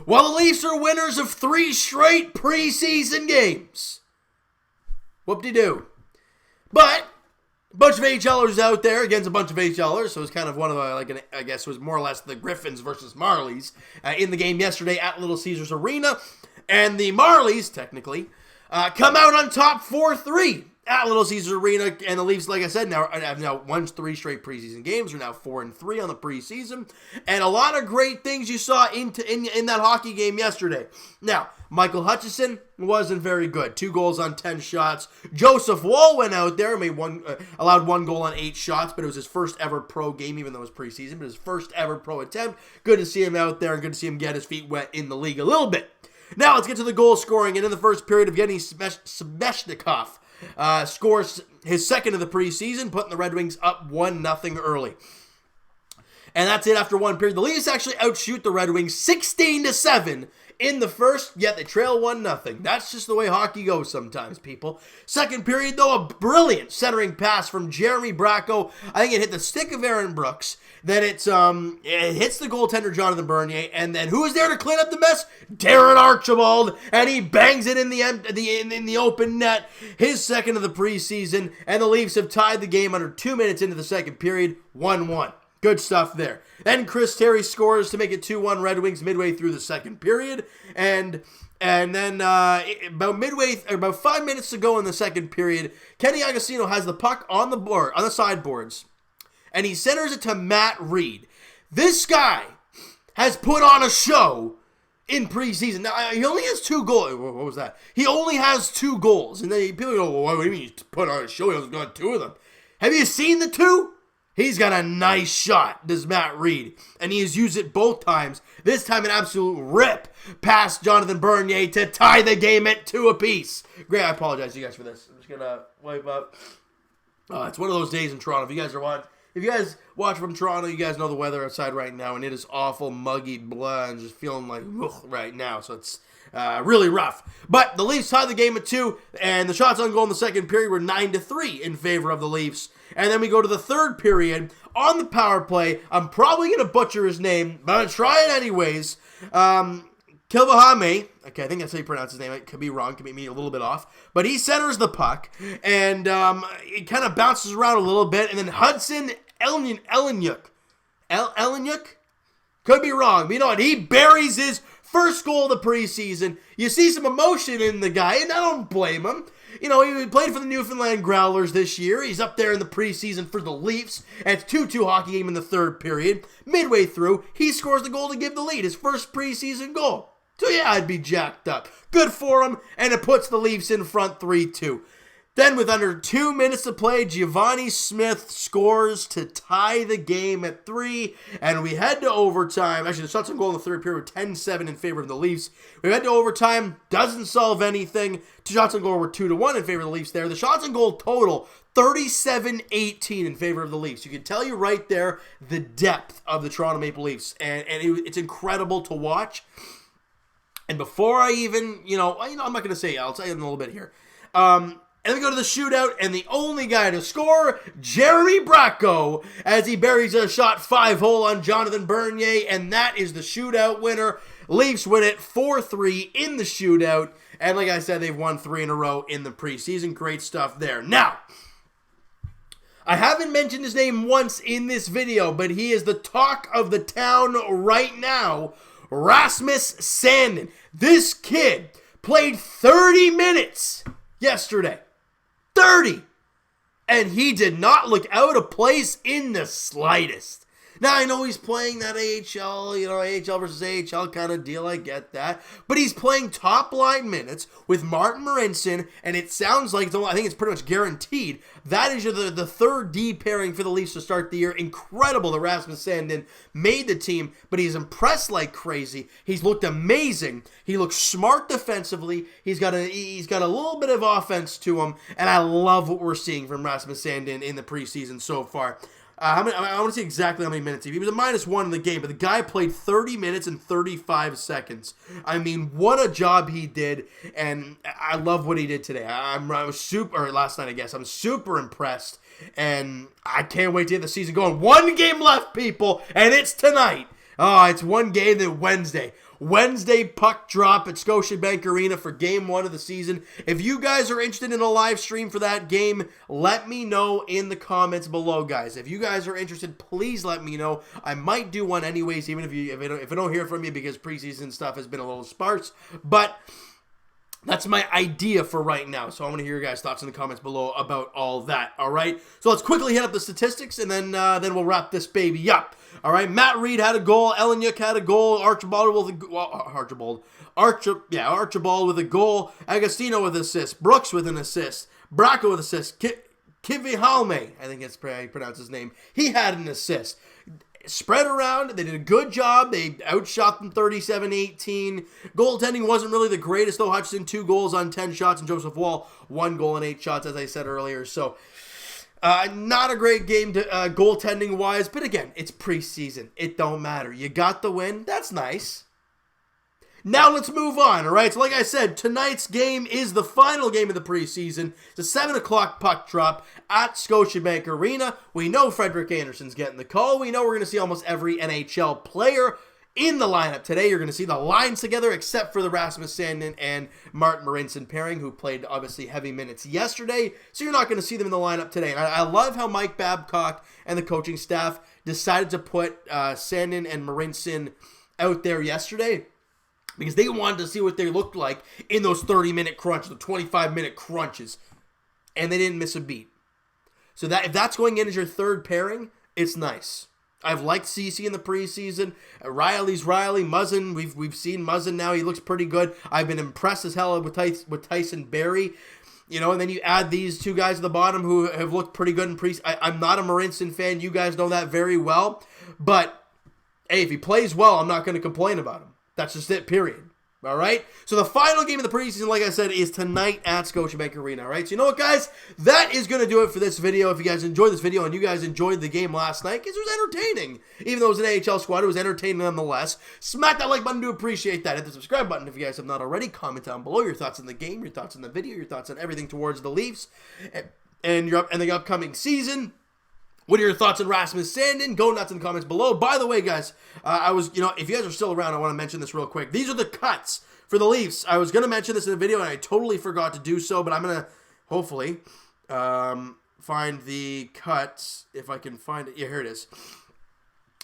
while the Leafs are winners of 3 straight preseason games. Whoop-de-doo. But a bunch of AHLers out there against a bunch of AHLers, so it was kind of one of the, I guess it was more or less the Griffins versus Marlies in the game yesterday at Little Caesars Arena. And the Marlies, technically, come out on top 4-3 at Little Caesars Arena. And the Leafs, like I said, have won 3 straight preseason games. They're now 4-3 on the preseason. And a lot of great things you saw in that hockey game yesterday. Now, Michael Hutchison wasn't very good. 2 goals on 10 shots. Joseph Woll went out there and allowed 1 goal on 8 shots, but it was his first ever pro game, even though it was preseason, but his first ever pro attempt. Good to see him out there and good to see him get his feet wet in the league a little bit. Now let's get to the goal scoring, and in the first period, Evgeny Svechnikov scores his second of the preseason, putting the Red Wings up 1-0 early. And that's it after 1 period. The Leafs actually outshoot the Red Wings 16-7 in the first, yet they trail 1-0. That's just the way hockey goes sometimes, people. Second period, though, a brilliant centering pass from Jeremy Bracco. I think it hit the stick of Aaron Brooks. Then it hits the goaltender Jonathan Bernier, and then who is there to clean up the mess? Darren Archibald, and he bangs it in the open net. His second of the preseason, and the Leafs have tied the game under 2 minutes into the second period, 1-1. Good stuff there. Then Chris Terry scores to make it 2-1 Red Wings midway through the second period. And then about 5 minutes to go in the second period, Kenny Agostino has the puck on the sideboards, and he centers it to Matt Reed. This guy has put on a show in preseason. Now, he only has 2 goals. What was that? He only has 2 goals. And then people go, well, what do you mean he put on a show? He only got 2 of them. Have you seen the 2? He's got a nice shot, does Matt Reed, and he has used it both times. This time an absolute rip past Jonathan Bernier to tie the game at 2 apiece. Great, I apologize to you guys for this. I'm just going to wipe up. It's one of those days in Toronto. If you guys watch from Toronto, you guys know the weather outside right now, and it is awful, muggy, blah, and just feeling like right now, so it's really rough. But the Leafs tied the game at 2, and the shots on goal in the second period were 9-3 in favor of the Leafs. And then we go to the third period on the power play. I'm probably going to butcher his name, but I'm going to try it anyways. Kilvahame, okay, I think that's how you pronounce his name. It could be wrong, could be me a little bit off. But he centers the puck, and it kind of bounces around a little bit. And then Hudson Eleniuk, could be wrong, but you know what? He buries his first goal of the preseason. You see some emotion in the guy, and I don't blame him. You know, he played for the Newfoundland Growlers this year. He's up there in the preseason for the Leafs. And it's 2-2 hockey game in the third period. Midway through, he scores the goal to give the lead, his first preseason goal. So yeah, I'd be jacked up. Good for him, and it puts the Leafs in front 3-2. Then with under 2 minutes to play, Giovanni Smith scores to tie the game at 3, and we head to overtime. Actually, the shots on goal in the third period were 10-7 in favor of the Leafs. We head to overtime, doesn't solve anything. 2 shots on goal were 2-1 in favor of the Leafs there. The shots on goal total, 37-18 in favor of the Leafs. You can tell you right there the depth of the Toronto Maple Leafs, and it's incredible to watch. And before I even, I'm not going to say it. I'll tell you in a little bit here. And we go to the shootout, and the only guy to score, Jeremy Bracco, as he buries a shot 5-hole on Jonathan Bernier, and that is the shootout winner. Leafs win it 4-3 in the shootout, and like I said, they've won 3 in a row in the preseason. Great stuff there. Now, I haven't mentioned his name once in this video, but he is the talk of the town right now, Rasmus Sandin. This kid played 30 minutes yesterday. 30! And he did not look out of place in the slightest. Now, I know he's playing that AHL, AHL versus AHL kind of deal, I get that. But he's playing top line minutes with Martin Marincin, and it sounds like, I think it's pretty much guaranteed, that is the third D pairing for the Leafs to start the year. Incredible that Rasmus Sandin made the team, but he's impressed like crazy. He's looked amazing. He looks smart defensively. He's got a little bit of offense to him, and I love what we're seeing from Rasmus Sandin in the preseason so far. I want to see exactly how many minutes. He was a -1 in the game, but the guy played 30 minutes and 35 seconds. I mean, what a job he did, and I love what he did today. Last night, I guess. I'm super impressed, and I can't wait to get the season going. 1 game left, people, and it's tonight. Oh, it's 1 game then Wednesday. Wednesday puck drop at Scotiabank Arena for Game 1 of the season. If you guys are interested in a live stream for that game, let me know in the comments below, guys. If you guys are interested, please let me know. I might do one anyways, even if I don't hear from you, because preseason stuff has been a little sparse. But that's my idea for right now. So I want to hear your guys' thoughts in the comments below about all that. All right. So let's quickly hit up the statistics, and then we'll wrap this baby up. All right. Matt Reed had a goal. Eleniuk had a goal. Archibald with a goal. Agostino with an assist. Brooks with an assist. Bracco with an assist. Kivihalme, I think that's how you pronounce his name. He had an assist. Spread around, they did a good job. They outshot them 37-18. Goaltending wasn't really the greatest, though. Hutchinson, 2 goals on 10 shots, and Joseph Wall, 1 goal on 8 shots, as I said earlier. So, not a great game goaltending-wise, but again, it's preseason. It don't matter. You got the win. That's nice. Now let's move on, all right? So like I said, tonight's game is the final game of the preseason. It's a 7 o'clock puck drop at Scotiabank Arena. We know Frederik Andersen's getting the call. We know we're going to see almost every NHL player in the lineup today. You're going to see the lines together, except for the Rasmus Sandin and Martin Marincin pairing, who played, obviously, heavy minutes yesterday. So you're not going to see them in the lineup today. And I love how Mike Babcock and the coaching staff decided to put Sandin and Marincin out there yesterday, because they wanted to see what they looked like in those 30-minute crunches, the 25-minute crunches. And they didn't miss a beat. So that if that's going in as your third pairing, it's nice. I've liked Ceci in the preseason. Riley's Riley. Muzzin, we've seen Muzzin now. He looks pretty good. I've been impressed as hell with Tyson Barrie. You know, and then you add these 2 guys at the bottom who have looked pretty good in preseason. I'm not a Marincin fan. You guys know that very well. But, hey, if he plays well, I'm not going to complain about him. That's just it, period. All right? So the final game of the preseason, like I said, is tonight at Scotiabank Arena. All right? So you know what, guys? That is going to do it for this video. If you guys enjoyed this video and you guys enjoyed the game last night, because it was entertaining. Even though it was an AHL squad, it was entertaining nonetheless. Smack that like button to appreciate that. Hit the subscribe button if you guys have not already. Comment down below your thoughts on the game, your thoughts on the video, your thoughts on everything towards the Leafs and the upcoming season. What are your thoughts on Rasmus Sandin? Go nuts in the comments below. By the way, guys, if you guys are still around, I want to mention this real quick. These are the cuts for the Leafs. I was going to mention this in the video, and I totally forgot to do so, but I'm going to, hopefully, find the cuts, if I can find it. Yeah, here it is.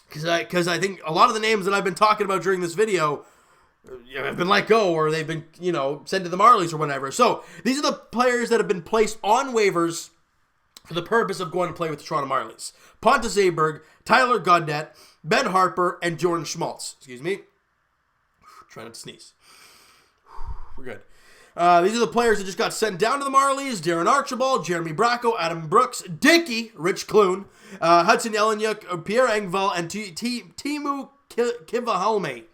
Because I think a lot of the names that I've been talking about during this video have been let go, or they've been, sent to the Marlies or whatever. So, these are the players that have been placed on waivers for the purpose of going to play with the Toronto Marlies. Pontus Aberg, Tyler Gaudette, Ben Harper, and Jordan Schmaltz. Excuse me. Try not to sneeze. We're good. These are the players that just got sent down to the Marlies. Darren Archibald, Jeremy Bracco, Adam Brooks, Dickey, Rich Clune, Hudson Eleniuk, Pierre Engvall, and Teemu Kivihalme.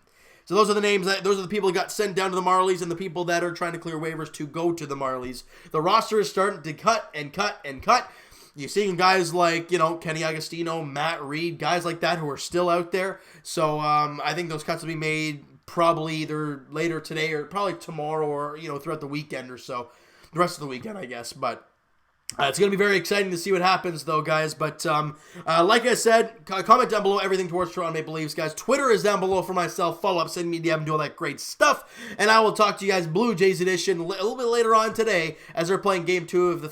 So those are the names, those are the people that got sent down to the Marlies and the people that are trying to clear waivers to go to the Marlies. The roster is starting to cut and cut and cut. You're seeing guys like, Kenny Agostino, Matt Reed, guys like that who are still out there. So I think those cuts will be made probably either later today or probably tomorrow or, throughout the weekend or so. The rest of the weekend, I guess. But it's going to be very exciting to see what happens, though, guys. But like I said, comment down below everything towards Toronto Maple Leafs, guys. Twitter is down below for myself. Follow up, send me a DM, and do all that great stuff. And I will talk to you guys Blue Jays edition a little bit later on today as they're playing Game 2 of the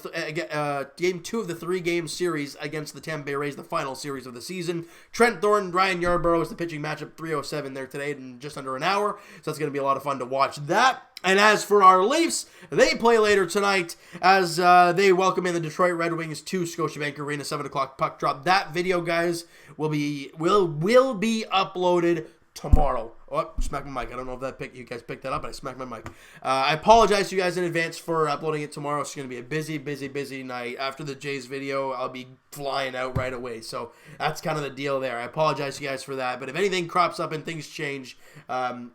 3-game series against the Tampa Bay Rays, the final series of the season. Trent Thornton, Ryan Yarbrough is the pitching matchup, 3:07 there today in just under an hour. So that's going to be a lot of fun to watch that. And as for our Leafs, they play later tonight as they welcome in the Detroit Red Wings to Scotiabank Arena, 7 o'clock puck drop. That video, guys, will be uploaded tomorrow. Oh, smack my mic. I don't know if you guys picked that up, but I smacked my mic. I apologize to you guys in advance for uploading it tomorrow. It's going to be a busy, busy, busy night. After the Jays video, I'll be flying out right away. So that's kind of the deal there. I apologize to you guys for that. But if anything crops up and things change,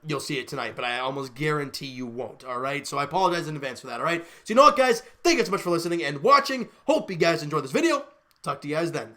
you'll see it tonight. But I almost guarantee you won't, all right? So I apologize in advance for that, all right? So you know what, guys? Thank you so much for listening and watching. Hope you guys enjoyed this video. Talk to you guys then.